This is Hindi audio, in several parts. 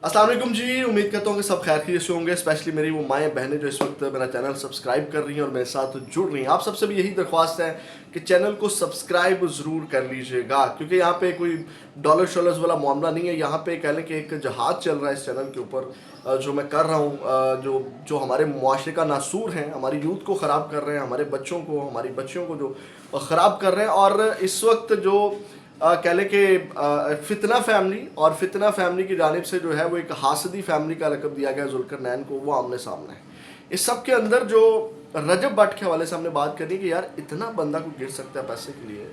अस्सलाम वालेकुम जी। उम्मीद करता हूँ कि सब खैर खैरियत से होंगे। स्पेशली मेरी वो माएँ बहनें जो इस वक्त मेरा चैनल सब्सक्राइब कर रही हैं और मेरे साथ जुड़ रही हैं। आप सबसे भी यही दरख्वास्त है कि चैनल को सब्सक्राइब ज़रूर कर लीजिएगा, क्योंकि यहाँ पे कोई डॉलर शॉलर्स वाला मामला नहीं है। यहाँ पे कह लें कि एक जहाज़ चल रहा है इस चैनल के ऊपर, जो मैं कर रहा हूँ, जो जो हमारे मुआशरे का नासूर हैं, हमारी यूथ को ख़राब कर रहे हैं, हमारे बच्चों को, हमारी बच्चियों को जो ख़राब कर रहे हैं। और इस वक्त जो कह लें कि फितना फैमिली, और फितना फैमिली की जानिब से जो है वो एक हासदी फैमिली का लक़ब दिया गया जुल्करनैन को, वो आमने सामने है। इस सब के अंदर जो रजब भट्ट के हवाले से हमने बात करनी कि यार इतना बंदा को गिर सकता है पैसे के लिए,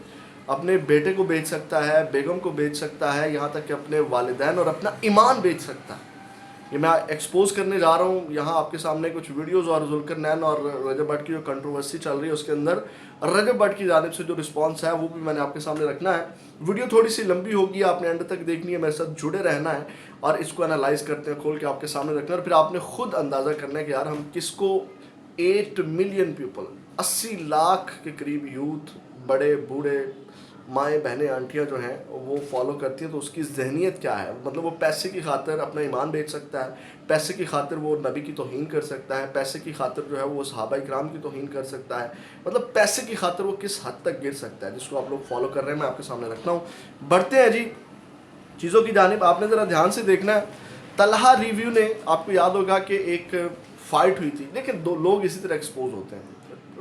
अपने बेटे को बेच सकता है, बेगम को बेच सकता है, यहाँ तक कि अपने वालिदैन और अपना ईमान बेच सकता है। ये मैं एक्सपोज करने जा रहा हूँ यहाँ आपके सामने कुछ वीडियोस, और जुल्करनैन और रजब भट्ट की जो कंट्रोवर्सी चल रही है उसके अंदर रजब भट्ट की जानिब से जो रिस्पांस है वो भी मैंने आपके सामने रखना है। वीडियो थोड़ी सी लंबी होगी, आपने एंड तक देखनी है, मेरे साथ जुड़े रहना है और इसको एनालाइज करते हैं, खोल के आपके सामने रखना है, और फिर आपने खुद अंदाज़ा करना है कि यार हम किसको 8 मिलियन पीपल, 80 लाख के करीब यूथ, बड़े बूढ़े, माएँ बहनें आंटियाँ जो हैं वो फॉलो करती हैं, तो उसकी जहनीत क्या है। मतलब वो पैसे की खातिर अपना ईमान बेच सकता है, पैसे की खातिर वो नबी की तौहीन कर सकता है, पैसे की खातिर जो है वो सहाबा इकराम की तौहीन कर सकता है। मतलब पैसे की खातिर वो किस हद तक गिर सकता है, जिसको आप लोग फॉलो कर रहे हैं मैं आपके सामने रखता हूँ। बढ़ते हैं जी चीज़ों की जानिब। आपने ज़रा ध्यान से देखना है, तलहा रिव्यू ने, आपको याद होगा कि एक फ़ाइट हुई थी, लेकिन दो लोग इसी तरह एक्सपोज होते हैं।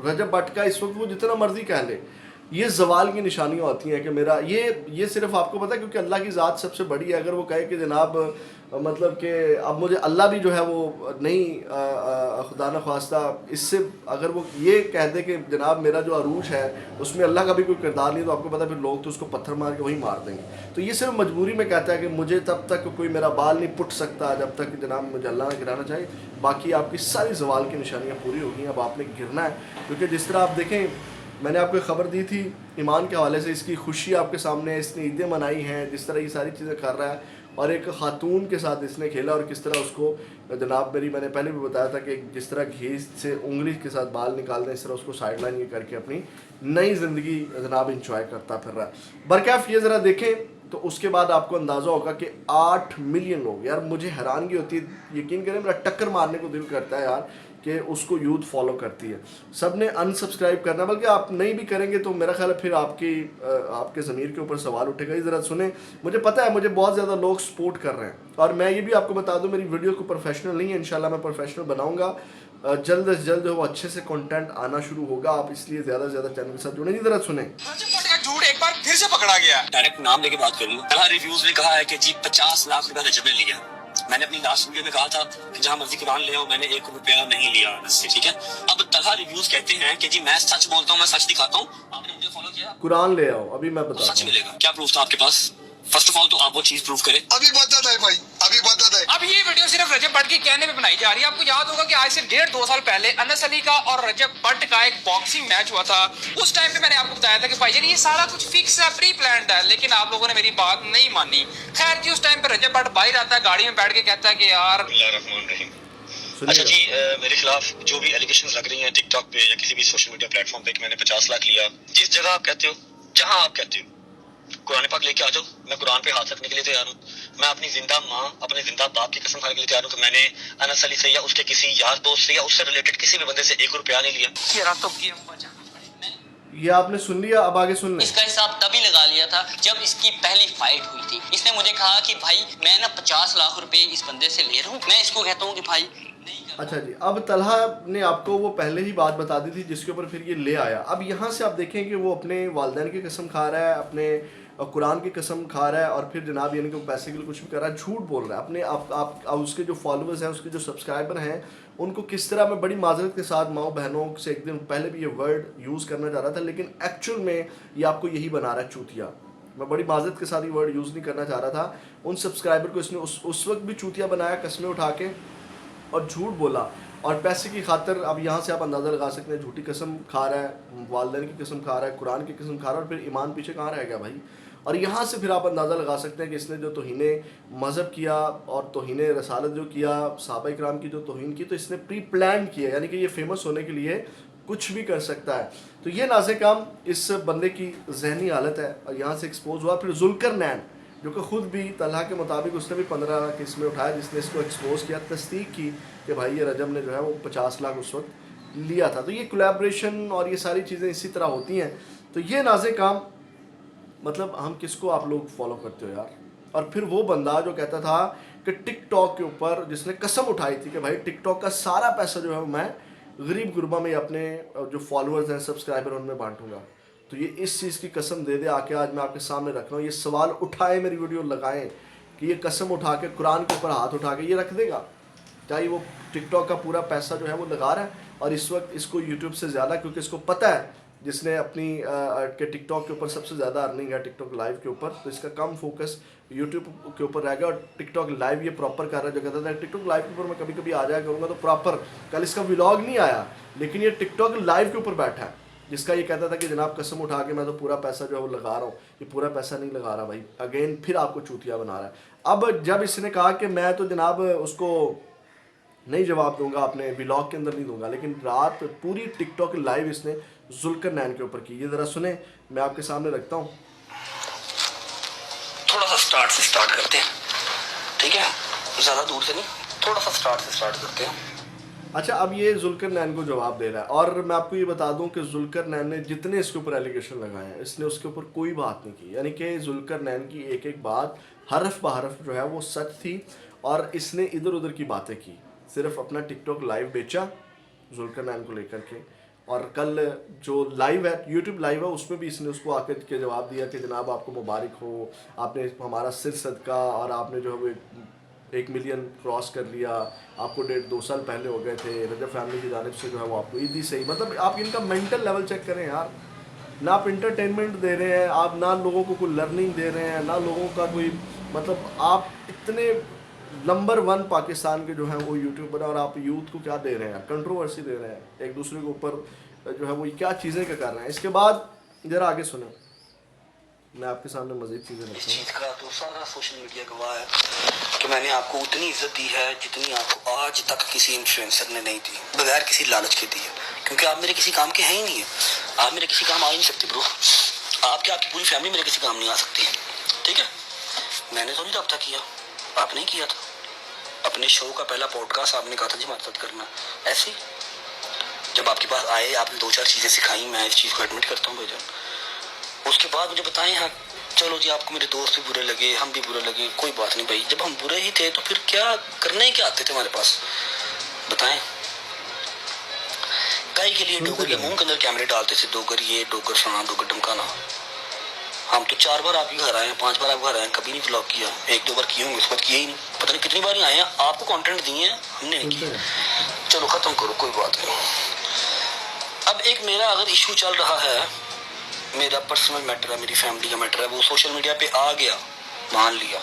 रजब भट्ट का इस वक्त वो जितना मर्जी कह ले, ये जवाल की निशानियाँ होती हैं कि मेरा ये सिर्फ आपको पता है, क्योंकि अल्लाह की ज़ात सबसे बड़ी है। अगर वो कहे कि जनाब मतलब कि अब मुझे अल्लाह भी जो है वो नहीं, खुदा न ख्वास्ता, इससे अगर वो ये कह दे कि जनाब मेरा जो अरूज है उसमें अल्लाह का भी कोई किरदार नहीं, तो आपको पता है फिर लोग तो उसको पत्थर मार के वहीं मार देंगे। तो ये सिर्फ मजबूरी में कहता है कि मुझे तब तक कोई मेरा बाल नहीं पुट सकता जब तक जनाब मुझे अल्लाह ना गिराना चाहिए। बाकी आपकी सारी जवाल की निशानियाँ पूरी होगी, अब आपने गिरना है। क्योंकि जिस तरह आप देखें, मैंने आपको खबर दी थी ईमान के हवाले से, इसकी खुशी आपके सामने है, इसने ईदें मनाई हैं, जिस तरह ये सारी चीज़ें कर रहा है, और एक खातून के साथ इसने खेला, और किस तरह उसको जनाब मैंने पहले भी बताया था कि जिस तरह घी से उंगली के साथ बाल निकाल दें, इस तरह उसको साइड लाइन ये करके अपनी नई ज़िंदगी जनाब इंजॉय करता फिर रहा है। बरकैफ ये ज़रा देखें तो उसके बाद आपको अंदाज़ा होगा कि 8 मिलियन लोग, यार मुझे हैरानगी होती है, यकीन करें मेरा टक्कर मारने को दिल करता है यार कि उसको यूथ फॉलो करती है। सब ने अनसब्सक्राइब करना, बल्कि आप नहीं भी करेंगे तो मेरा ख्याल है फिर आपके ज़मीर के ऊपर सवाल उठेगा। ये ज़रा सुने, मुझे पता है मुझे बहुत ज़्यादा लोग सपोर्ट कर रहे हैं, और मैं ये भी आपको बता दूं मेरी वीडियो को प्रोफेशनल नहीं है, इंशाल्लाह मैं प्रोफेशनल बनाऊंगा। जल्द से जल्द वो अच्छे से कंटेंट आना शुरू होगा, आप इसलिए ज़्यादा से ज़्यादा चैनल के साथ जुड़े। ज़रा सुने। झूठ एक बार फिर से पकड़ा गया। डायरेक्ट नाम लेके बात करूंगा। तलहा रिव्यूज ने कहा है कि जी 50 लाख रुपया रजब ने लिया। मैंने अपनी लास्ट वीडियो में कहा था कि जहां मर्जी कुरान ले आओ, मैंने 1 रुपया नहीं लिया इससे, ठीक है। अब तलहा रिव्यूज कहते हैं कि जी मैं सच बोलता हूँ, मैं सच दिखाता हूँ, आपने मुझे फॉलो किया, कुरान ले आओ, अभी मैं बताता हूं। सच मिलेगा। क्या प्रूफ था आपके पास? फर्स्ट ऑफ ऑल तो आप वो चीज प्रूफ करें। अभी बदत है भाई, अभी बदत है। अब ये वीडियो सिर्फ रजब भट्ट के कहने पे बनाई जा रही है। आपको याद होगा कि आज से 1.5-2 साल पहले अनस अली का और रजब भट्ट का एक बॉक्सिंग मैच हुआ था। उस टाइम पे मैंने आपको बताया था कि भाई ये सारा कुछ फिक्स है, प्री प्लान्ड है, लेकिन आप लोगों ने मेरी बात नहीं मानी। खैर जी, उस टाइम पे रजब भट्ट बाहर आता है, गाड़ी में बैठ के कहता है कि यार अच्छा जी, मेरे खिलाफ जो भी एलिगेशंस लग रही हैं टिकटॉक पे या किसी भी सोशल मीडिया प्लेटफॉर्म पे कि मैंने 50 लाख लिया, जिस जगह आप कहते हो, जहां आप कहते हो, कुरान पाक लेके आ जाओ, मैं कुरान पे हाथ रखने के लिए तैयार हूँ। मैं अपनी जिंदा माँ, अपने जिंदा बाप की कसम खाने के लिए तैयार हूँ कि मैंने अनस अली से या उसके किसी यार दोस्त से या उससे रिलेटेड किसी भी बंदे से 1 रुपया नहीं लिया। ये आपने सुन लिया, अब आगे सुन लें। इसका हिसाब तभी लगा लिया था जब इसकी पहली फाइट हुई थी। इसने मुझे कहा कि भाई मैं ना 50 लाख रुपए इस बंदे से ले रहा हूँ। मैं इसको कहता हूँ कि भाई नहीं कर। अच्छा जी, अब तलहा ने आपको वो पहले ही बात बता दी थी जिसके ऊपर फिर ये ले आया। अब यहाँ से आप देखें कि वो अपने वालिदैन की कसम खा रहा है, अपने कुरान की कसम खा रहा है, और फिर जनाब यानी कि पैसे के लिए कुछ भी कर रहा है, झूठ बोल रहा है। अपने आप उसके जो फॉलोअर्स हैं, उसके जो सब्सक्राइबर हैं, उनको किस तरह, मैं बड़ी माजरत के साथ माओ बहनों से एक दिन पहले भी ये वर्ड यूज़ करना चाह रहा था, लेकिन एक्चुअल में ये आपको यही बना रहा है, चूतिया। मैं बड़ी माजरत के साथ ये वर्ड यूज़ नहीं करना चाह रहा था। उन सब्सक्राइबर को इसने उस वक्त भी चूतिया बनाया, कस्में उठा के, और झूठ बोला, और पैसे की खातिर। अब यहाँ से आप अंदाज़ा लगा सकते हैं, झूठी कसम खा रहा है, वालिदैन की कसम खा रहा है, कुरान की कसम खा रहा है, और फिर ईमान पीछे कहाँ रह गया भाई। और यहाँ से फिर आप अंदाज़ा लगा सकते हैं कि इसने जो तौहीने मज़हब किया और तौहीने रसालत जो किया, सहाबा इकराम की जो तौहीन की, तो इसने प्री प्लान किया, यानी कि ये फेमस होने के लिए कुछ भी कर सकता है। तो ये नाज़े काम इस बंदे की जहनी हालत है, और यहाँ से एक्सपोज हुआ। फिर जुल्करनैन जो कि ख़ुद भी तलहा के मुताबिक उसने भी 15 लाख इसमें उठाया, जिसने इसको एक्सपोज किया, तस्दीक की कि भाई ये रजब ने जो है वो 50 लाख उस वक्त लिया था। तो ये कोलैबोरेशन और ये सारी चीज़ें इसी तरह होती हैं। तो ये नाज़े काम, मतलब हम किसको आप लोग फॉलो करते हो यार? और फिर वो बंदा जो कहता था कि टिकटॉक के ऊपर, जिसने कसम उठाई थी कि भाई टिकटॉक का सारा पैसा जो है मैं गरीब गुरबा में अपने जो फॉलोअर्स हैं, सब्सक्राइबर, उनमें बांटूंगा। तो ये इस चीज़ की कसम दे दे आके आज मैं आपके सामने रख रहा हूँ। ये सवाल उठाए, मेरी वीडियो लगाएं कि ये कसम उठा के कुरान के ऊपर हाथ उठा के ये रख देगा क्या वो टिकटॉक का पूरा पैसा जो है वो लगा रहा है? और इस वक्त इसको यूट्यूब से ज़्यादा, क्योंकि इसको पता है जिसने अपनी के टिकटॉक के ऊपर सबसे ज़्यादा अर्निंग है टिकटॉक लाइव के ऊपर, तो इसका कम फोकस यूट्यूब के ऊपर रहेगा। और टिकटॉक लाइव ये प्रॉपर कर रहा है। जो कहता था टिकटॉक लाइव के ऊपर मैं कभी कभी आ जाया करूँगा, तो प्रॉपर कल इसका व्लॉग नहीं आया, लेकिन ये टिकटॉक लाइव के ऊपर बैठा है, जिसका ये कहता था कि जनाब कसम उठा के मैं तो पूरा पैसा जो है वो लगा रहा हूँ। ये पूरा पैसा नहीं लगा रहा भाई, अगेन फिर आपको चूतिया बना रहा है। अब जब इसने कहा कि मैं तो जनाब उसको नहीं जवाब दूंगा, अपने व्लॉग के अंदर नहीं दूंगा, लेकिन रात पूरी टिकटॉक लाइव इसने जुल्करनैन के ऊपर की। ये ज़रा सुने, मैं आपके सामने रखता हूँ। थोड़ा सा स्टार्ट से स्टार्ट करते हैं, ठीक है? ज़्यादा दूर से नहीं, थोड़ा सा स्टार्ट से स्टार्ट करते हैं। अच्छा, अब ये जुल्करनैन को जवाब दे रहा है। और मैं आपको ये बता दूं कि जुल्करनैन ने जितने इसके ऊपर एलिगेशन लगाए हैं, इसने उसके ऊपर कोई बात नहीं की। यानी कि जुल्करनैन की एक एक बात हरफ बहरफ जो है वो सच थी, और इसने इधर उधर की बातें की, सिर्फ अपना टिकटॉक लाइव बेचा जुल्करनैन को लेकर के। और कल जो लाइव है, यूट्यूब लाइव है, उसमें भी इसने उसको आकर के जवाब दिया कि जनाब आपको मुबारक हो, आपने हमारा सिर सदका, और आपने जो है वो 1 मिलियन क्रॉस कर लिया, आपको 1.5-2 साल पहले हो गए थे, रजब फैमिली की जानिब से जो है वो आपको ईदी सही। मतलब आप इनका मेंटल लेवल चेक करें यार, ना आप इंटरटेनमेंट दे रहे हैं, आप ना लोगों को कोई लर्निंग दे रहे हैं, ना लोगों का कोई, मतलब आप इतने नंबर 1 पाकिस्तान के जो हैं वो यूट्यूबर, और आप यूथ को क्या दे रहे हैं? कंट्रोवर्सी दे रहे हैं, एक दूसरे के ऊपर जो है वो क्या चीज़ें क्या कर रहे हैं। इसके बाद जरा आगे सुने, मैं आपके सामने मज़ीद चीज़ें रखता हूँ। इस चीज़ का तो सारा सोशल मीडिया गवाह है कि मैंने आपको उतनी इज्जत दी है जितनी आपको आज तक किसी इन्फ्लुएंसर ने नहीं दी, बगैर किसी लालच के दी है। क्योंकि आप मेरे किसी काम के हैं ही नहीं है, आप मेरे किसी काम आ ही नहीं सकते ब्रो। आपकी पूरी फैमिली मेरे किसी काम नहीं आ सकती, ठीक है? मैंने तो नहीं रब्ता किया, आपने ही किया था। अपने शो का पहला पॉडकास्ट आपने कहा था जी हमारे साथ करना, ऐसे जब आपके पास आए आपने 2-4 चीज़ें सिखाई, मैं इस चीज़ को एडमिट करता हूँ भाईजान। उसके बाद मुझे बताएं, हाँ चलो जी आपको मेरे दोस्त भी बुरे लगे, हम भी बुरे लगे, कोई बात नहीं भाई, जब हम बुरे ही थे तो फिर क्या करने ही क्या आते थे हमारे पास, बताएं? कई के लिए डोगर के मुंह के अंदर कैमरे डालते थे, डोगर ये, डोगर सुना, डोगर धमकाना। हम तो 4 बार आपके घर आए हैं, 5 बार आपके घर आए हैं, कभी नहीं व्लॉग किया। 1-2 बार किए होंगे, उसके बाद किए ही नहीं, पता नहीं कितनी बार ही आए हैं, आपको कंटेंट दिए हैं, हमने नहीं किया। चलो खत्म करो, कोई बात नहीं। अब एक मेरा अगर इशू चल रहा है, मेरा पर्सनल मैटर है, मेरी फैमिली का मैटर है, वो सोशल मीडिया पे आ गया, मान लिया।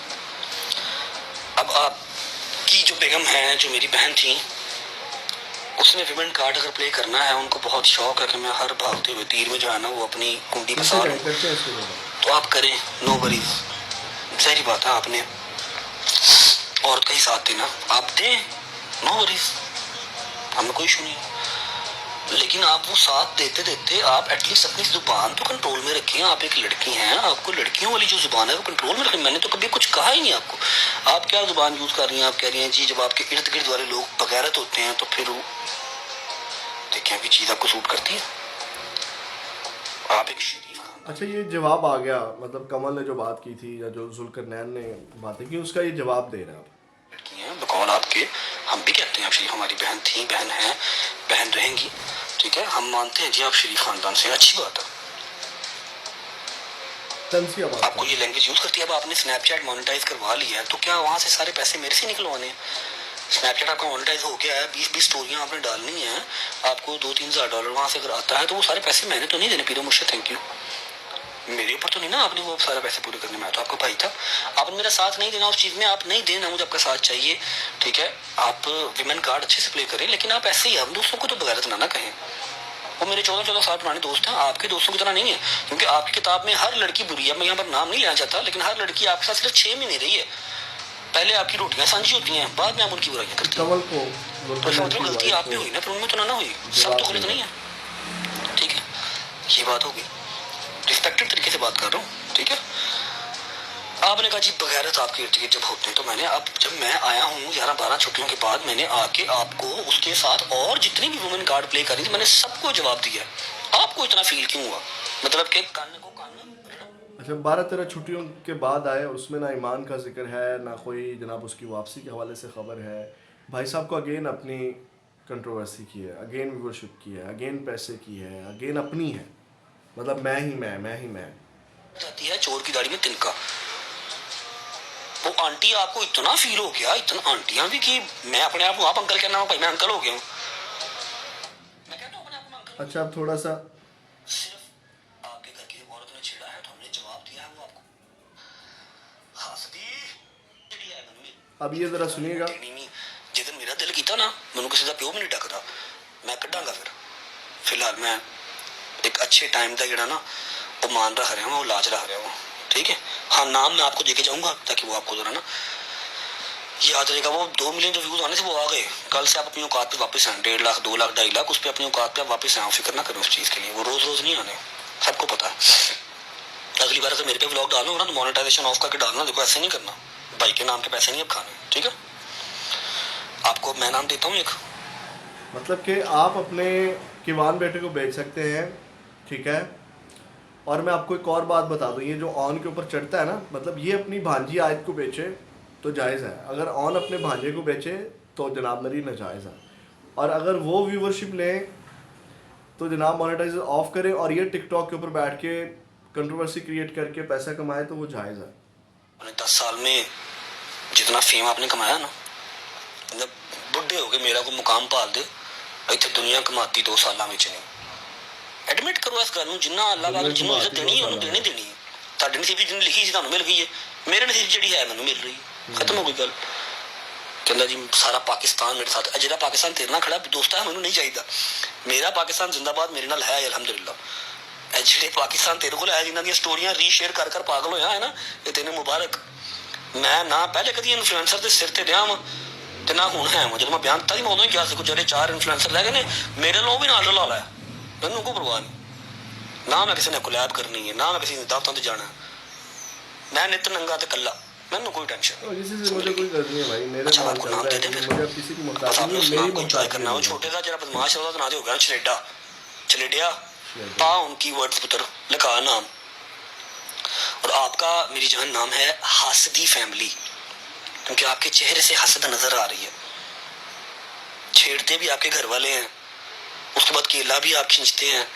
अब आपकी जो बेगम है, जो मेरी बहन थी, उसने विमेन कार्ड अगर प्ले करना है, उनको बहुत शौक है कि मैं हर भागते हुए तीर में जो है ना वो अपनी कुंडी फंसा लूं, तो आप करें, नो वरीज। सारी बात है, आपने औरत का ही साथ देना, आप दें, नो वरीज, हमें कोई इशू नहीं। लेकिन आप वो साथ देते देते आप एटलीस्ट अपनी जुबान तो कंट्रोल में रखें। आप एक लड़की हैं, आपको लड़कियों वाली जो जुबान है वो कंट्रोल में रखें। मैंने तो कभी कुछ कहा ही नहीं आपको। आप क्या जुबान यूज कर रही हैं? आप कह रही हैं जी जब आपके इर्द गिर्द वाले लोग बगैरत होते हैं तो फिर देखें अभी चीज आपको सूट करती है, आप एक शरीफ। अच्छा, ये जवाब आ गया, मतलब कमल ने जो बात की थी या जो जुल्करनैन ने बातें की, उसका ये जवाब दे रहे हैं आप। लड़की हैं बकौल आपके, हम भी कहते हैं आप शरीफ, हमारी बहन थी, बहन है, बहन रहेंगी, ठीक है? हम मानते हैं जी आप शरीफ खानदान से, अच्छी बात है, आपको ये लैंग्वेज यूज करती है। अब आपने स्नैपचैट मोनेटाइज करवा लिया है, तो क्या वहाँ से सारे पैसे मेरे से निकलवाने हैं? स्नैपचैट आपका मोनेटाइज हो गया है, 20-20 स्टोरियाँ आपने डालनी है, आपको $2-3 हज़ार वहाँ से अगर आता है, तो वो सारे पैसे मैंने तो नहीं देने पीरो मुझसे, थैंक यू, मेरे ऊपर तो नहीं ना आपने वो सारा पैसे पूरे करने में, तो आपका भाई था, आपने मेरा साथ नहीं देना उस चीज़ में, आप नहीं देना, मुझे आपका साथ चाहिए, ठीक है? आप विमेन कार्ड अच्छे से प्ले करें, लेकिन आप ऐसे ही हम दोस्तों को तो बगैरत ना कहें। वो मेरे 14-14 साल पुराने दोस्त हैं, आपके दोस्तों की तरह नहीं है, क्योंकि आपकी किताब में हर लड़की बुरी है। मैं यहाँ पर नाम नहीं लेना चाहता, लेकिन हर लड़की आपके साथ सिर्फ 6 महीने रही है। पहले आपकी रोटियां साझी होती हैं, बाद में आप उनकी बुराइयां करते हैं, तो इसका मतलब गलती आप में हुई ना, फिर उनमें तो ना हुई, सब तो गलत नहीं है, ठीक है? ये बात होगी, रिस्पेक्टेड तरीके से बात कर रहा हूँ, ठीक है? आपने कहा जी बगैरत आपके इर्द गिर्द जब होते हैं, तो मैंने अब जब मैं आया हूँ 11-12 छुट्टियों के बाद, मैंने आके आपको उसके साथ और जितनी भी वुमेन कार्ड प्ले करी थी मैंने सबको जवाब दिया है। आपको इतना फील क्यों हुआ? मतलब कि कान को कान। अच्छा, 12-13 छुट्टियों के बाद आए, उसमें ना ईमान का जिक्र है ना कोई जनाब उसकी वापसी के हवाले से खबर है। भाई साहब को अगेन अपनी कंट्रोवर्सी की है, अगेन व्यूअरशिप की है, अगेन पैसे की है, अगेन अपनी है, मतलब मैं ही मैं जाती है चोर की दाढ़ी में तिनका। वो आंटी आपको इतना फील हो गया, इतना आंटियां भी कि मैं अपने आप को आप अंकल कहना हूँ, भाई मैं अंकल हो गया हूँ। मैं कहता हूँ अपने आप को अंकल। अच्छा, अब थोड़ा सा सिर्फ आपके घर की औरत ने छेड़ा है तो हमने जवाब दिया है, वो आपको हंसदी चिड़ी है मन में। अब ये जरा सुनिएगा। जिधर मेरा दिल कीता ना, मैनू किसी का प्यो भी नहीं डकदा, मैं कड्डांगा। फिलहाल मैं एक अच्छे टाइम का जड़ा ना वो मान रख रहा हूँ, वो लाज रख रहा हूँ, ठीक है। हाँ, नाम मैं आपको देके जाऊंगा ताकि वो आपको जरा ना याद रहेगा। वो 2 मिलियन जो व्यूज आने से वो आ गए, कल से आप अपनी औकात पे वापस आए। 1.5 लाख 2 लाख 2.5 लाख उस पर अपनी औकात पे आप वापस आए, फिक्र ना करें उस चीज़ के लिए। वो रोज रोज नहीं आने, सबको पता है। अगली बार अगर मेरे पे व्लॉग डालना हो ना तो मोनेटाइजेशन ऑफ करके डालना। देखो ऐसे नहीं करना, भाई के नाम के पैसे नहीं अब खाने, ठीक है। आपको मैं नाम देता हूँ एक, मतलब कि आप अपने किवान बेटे को बेच सकते हैं, ठीक है। और मैं आपको एक और बात बता दूं, ये जो ऑन के ऊपर चढ़ता है ना, मतलब ये अपनी भांजी आयत को बेचे तो जायज़ है, अगर ऑन अपने भांजे को बेचे तो जनाब मेरी नाजायज़ है। और अगर वो व्यूवरशिप लें तो जनाब मोनेटाइज ऑफ करें और ये टिकटॉक के ऊपर बैठ के कंट्रोवर्सी क्रिएट करके पैसा कमाए तो वो जायज़ है। 10 साल में जितना फेम आपने कमाया ना, मतलब बुढ़े हो गए मेरा को मुकाम पाल दे इतने दुनिया कमाती 2 साल में नहीं। एडमिट करो इस गल, जिन्ना अल्लाह वाला जिन्होंने इज्जत देनी है उन्होंने देनी है। ਤੁਹਾਡੇ ਨਸੀਬ ਜਿਹਨੂੰ ਲਿਖੀ ਸੀ ਤੁਹਾਨੂੰ ਮਿਲ ਗਈ ਹੈ, ਮੇਰੇ ਨਸੀਬ ਜਿਹੜੀ ਹੈ ਮੈਨੂੰ ਮਿਲ ਰਹੀ ਹੈ, ਖਤਮ ਹੋ ਗਈ ਗੱਲ। ਕਹਿੰਦਾ ਜੀ ਸਾਰਾ ਪਾਕਿਸਤਾਨ ਮੇਰੇ ਸਾਥ, ਜਿਹੜਾ ਪਾਕਿਸਤਾਨ ਤੇਰੇ ਨਾਲ ਖੜਾ ਦੋਸਤਾ ਮੈਨੂੰ ਨਹੀਂ ਚਾਹੀਦਾ। ਮੇਰਾ ਪਾਕਿਸਤਾਨ ਜ਼ਿੰਦਾਬਾਦ ਮੇਰੇ ਨਾਲ ਹੈ ਅਲਹਮਦੁਲਿਲਾ। ਇਹ ਜਿਹੜੇ ਪਾਕਿਸਤਾਨ ਤੇਰੇ ਕੋਲ ਹੈ ਜਿਨ੍ਹਾਂ ਦੀਆਂ ਸਟੋਰੀਆਂ ਰੀਸ਼ੇਅਰ ਕਰ ਕਰ ਪਾਗਲ ਹੋਇਆ ਹੈ ਨਾ, ਇਹ ਤੈਨੂੰ ਮੁਬਾਰਕ। ਮੈਂ ਨਾ ਪਹਿਲੇ ਕਦੀ ਇਨਫਲੂਐਂਸਰ ਦੇ ਸਿਰ ਤੇ ਰਿਹਾ ਵਾਂ ਤੇ ਨਾ ਹੁਣ ਹੈ ਵਾਂ। ਜਦੋਂ ਮੈਂ ਬਿਆਨ ਦਿੱਤਾ ਸੀ ਮੈਂ ਉਦੋਂ ਹੀ ਕਿਹਾ ਸੀ, ਜਿਹੜੇ 4 ਇਨਫਲੂਐਂਸਰ ਲੈ ਗਏ ਨੇ ਮੇਰੇ ਨਾਲ ਉਹ ਵੀ ਨਾਲ ਰਲਾ ਲਿਆ, ਮੈਨੂੰ ਕੋਈ ਪਰਵਾਹ ਨਹੀਂ। ना मैं किसी ने कोलैब करनी है, ना मैं किसी दावतां ते जाना, मैं नित नंगा ते कल्ला, मैंने कोई टेंशन इसी से मुझे कोई गलती नहीं भाई, मेरे अच्छा, नाम आपको चल नाम रहा दे है, दे मुझे अब किसी की मोहताज नहीं है, मेरी एंजॉय करना। वो मोहताज छोटे सा जरा बदमाश है उसका नाम हो गया छलेडा, छलेडिया पा उनकी वर्ड्स पुत्र लिखा नाम। और आपका मेरी जान नाम है हासदी फैमिली, क्योंकि आपके चेहरे से हसद नजर आ रही है। छेड़ते भी आपके घर वाले हैं, उसके बाद केला भी आप खींचते हैं,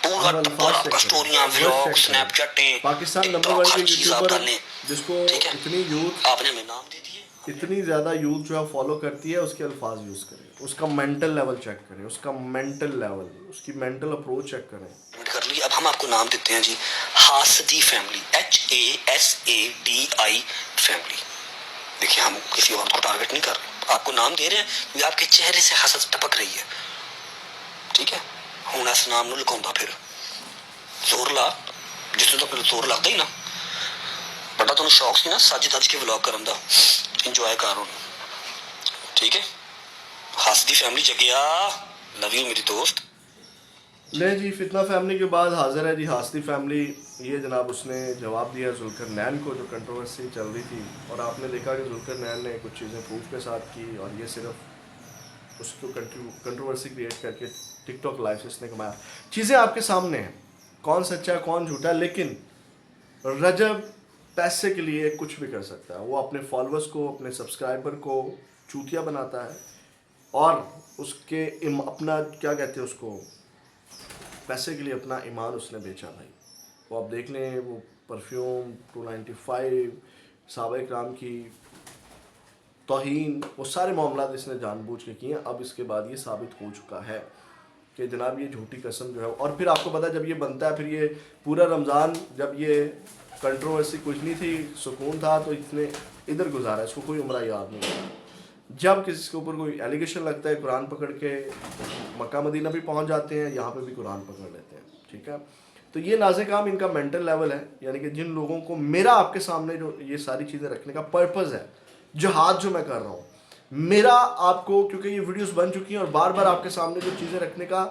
पूरा आपका स्टोरियां व्लॉग स्नैपचैटें, पाकिस्तान नंबर 1 के यूट्यूबर जिसको इतनी यूथ आपने हमें नाम दे दिए, इतनी ज़्यादा यूथ जो है फॉलो करती है, उसके अल्फाज यूज़ करें, उसका मेंटल लेवल चेक करें, उसका मेंटल लेवल, उसकी मेंटल अप्रोच चेक करें। कर ली। अब हम आपको नाम देते हैं जी हासदी फैमिली, HASADI फैमिली। देखिए हम किसी और को टारगेट नहीं कर रहे, आपको नाम दे रहे हैं कि आपके चेहरे से हसद टपक रही है, ठीक है। ਹੁਣ ਇਸ ਨਾਮ ਨੂੰ ਲੁਕਾਉਂਦਾ ਫਿਰ ਜ਼ੋਰ ਲਾ, ਜਿਸ ਤੋਂ ਤੱਕ ਜ਼ੋਰ ਲੱਗਦਾ ਹੀ ਨਾ। ਬੜਾ ਤੁਹਾਨੂੰ ਸ਼ੌਕ ਸੀ ਨਾ ਸੱਜ ਦੱਜ ਕੇ ਵਲੌਗ ਕਰਨ ਦਾ, ਇੰਜੋਏ ਕਰ ਹੁਣ, ਠੀਕ ਹੈ। ਹੱਸਦੀ ਫੈਮਿਲੀ ਜਗਿਆ, ਲਵ ਯੂ मेरी दोस्त। ले जी, फितना फैमिली के बाद हाजिर है जी हासदी फैमिली। ये जनाब उसने जवाब दिया जुल्करनैन को, जो कंट्रोवर्सी चल रही थी, और आपने देखा कि जुल्करनैन ने कुछ चीज़ें प्रूफ के साथ की, और ये सिर्फ उसको कंट्रोवर्सी क्रिएट करके टिकटॉक लाइव से इसने कमाया। चीज़ें आपके सामने हैं, कौन सच्चा है कौन झूठा है, लेकिन रजब पैसे के लिए कुछ भी कर सकता है। वो अपने फॉलोअर्स को, अपने सब्सक्राइबर को चूतिया बनाता है, और उसके अपना क्या कहते हैं उसको, पैसे के लिए अपना ईमान उसने बेचा भाई। वो आप देख लें, वो परफ्यूम 295 सहाबा इकराम की तौहीन, वो सारे मामला इसने जानबूझ के किए। अब इसके बाद ये साबित हो चुका है कि जनाब ये झूठी कसम जो है। और फिर आपको पता है जब ये बनता है, फिर ये पूरा रमज़ान जब ये कंट्रोवर्सी कुछ नहीं थी, सुकून था, तो इसने इधर गुजारा, इसको कोई उम्र याद नहीं था। जब किसी के ऊपर कोई एलिगेशन लगता है, कुरान पकड़ के मक्का मदीना भी पहुंच जाते हैं, यहाँ पे भी कुरान पकड़ लेते हैं, ठीक है। तो ये नाज़े काम इनका मेंटल लेवल है, यानी कि जिन लोगों को मेरा आपके सामने जो ये सारी चीज़ें रखने का पर्पज़ है, जहाद जो मैं कर रहा हूँ मेरा आपको, क्योंकि ये वीडियोस बन चुकी हैं और बार बार आपके सामने जो चीज़ें रखने का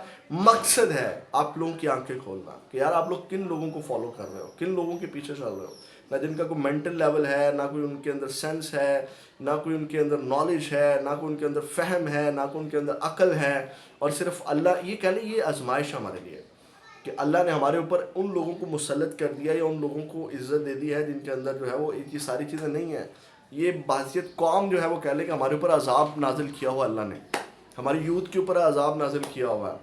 मकसद है आप लोगों की आंखें खोलना, कि यार आप लोग किन लोगों को फॉलो कर रहे हो, किन लोगों के पीछे चल रहे हो। ना जिनका कोई मेंटल लेवल है, ना कोई उनके अंदर सेंस है, ना कोई उनके अंदर नॉलेज है, ना कोई उनके अंदर फ़हम है, ना कोई उनके अंदर अक्ल है। और सिर्फ अल्लाह, ये कह लें ये आजमाइश है हमारे लिए कि अल्लाह ने हमारे ऊपर उन लोगों को मुसल्लत कर दिया या उन लोगों को इज़्ज़त दे दी है जिनके अंदर जो है वो ये सारी चीज़ें नहीं हैं। ये बासियत कौम जो है वो कह लें कि हमारे ऊपर अजाब नाजिल किया हुआ अल्लाह ने, हमारी यूथ के ऊपर अजाब नाजिल किया हुआ है।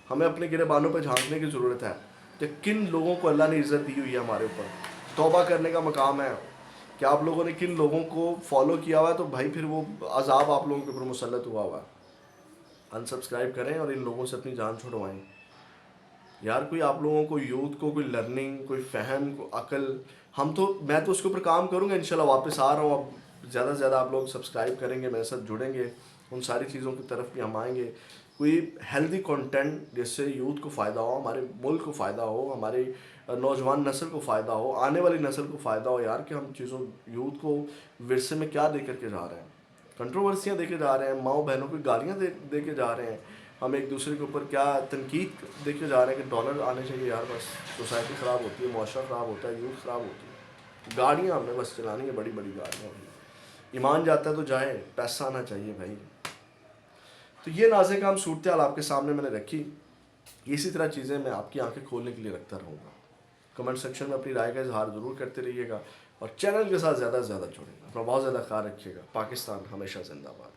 हमें अपने गिरेबानों पर झांकने की ज़रूरत है कि किन लोगों को अल्लाह ने इज़्ज़त दी हुई है हमारे ऊपर। तौबा करने का मकाम है कि आप लोगों ने किन लोगों को फॉलो किया हुआ है, तो भाई फिर वो अजाब आप लोगों के ऊपर मुसल्लत हुआ हुआ है। अनसब्सक्राइब करें और इन लोगों से अपनी जान छुड़वाएं। यार कोई आप लोगों को यूथ को कोई लर्निंग, कोई फ़हम, को अकल, मैं तो उसके ऊपर काम करूँगा इंशाल्लाह। वापस आ रहा हूँ, अब ज़्यादा से ज़्यादा आप लोग सब्सक्राइब करेंगे, मेरे साथ जुड़ेंगे, उन सारी चीज़ों की तरफ भी हम आएंगे। कोई हेल्दी कंटेंट जिससे यूथ को फ़ायदा हो, हमारे मुल्क को फ़ायदा हो, हमारी नौजवान नस्ल को फ़ायदा हो, आने वाली नस्ल को फ़ायदा हो। यार कि हम चीज़ों यूथ को विरसे में क्या दे करके जा रहे हैं, कंट्रोवर्सियाँ दे के जा रहे हैं, माओ बहनों की गालियाँ दे के जा रहे हैं, हम एक दूसरे के ऊपर क्या तनकीद देखे जा रहे हैं कि डॉलर आने चाहिए। यार बस सोसाइटी ख़राब होती है, मुआशरा ख़राब होता है, यूथ ख़राब होती है। गाड़ियाँ हमने बस चलानी है, बड़ी बड़ी गाड़ियाँ। ईमान जाता है तो जाए, पैसा आना चाहिए भाई। तो ये नाज़े काम सूरत हाल आपके सामने मैंने रखी। इसी तरह चीज़ें मैं आपकी आंखें खोलने के लिए रखता रहूँगा। कमेंट सेक्शन में अपनी राय का इजहार ज़रूर करते रहिएगा और चैनल के साथ ज़्यादा से ज़्यादा जुड़ेगा। अपना बहुत ज़्यादा ख्याल रखिएगा। पाकिस्तान हमेशा जिंदाबाद।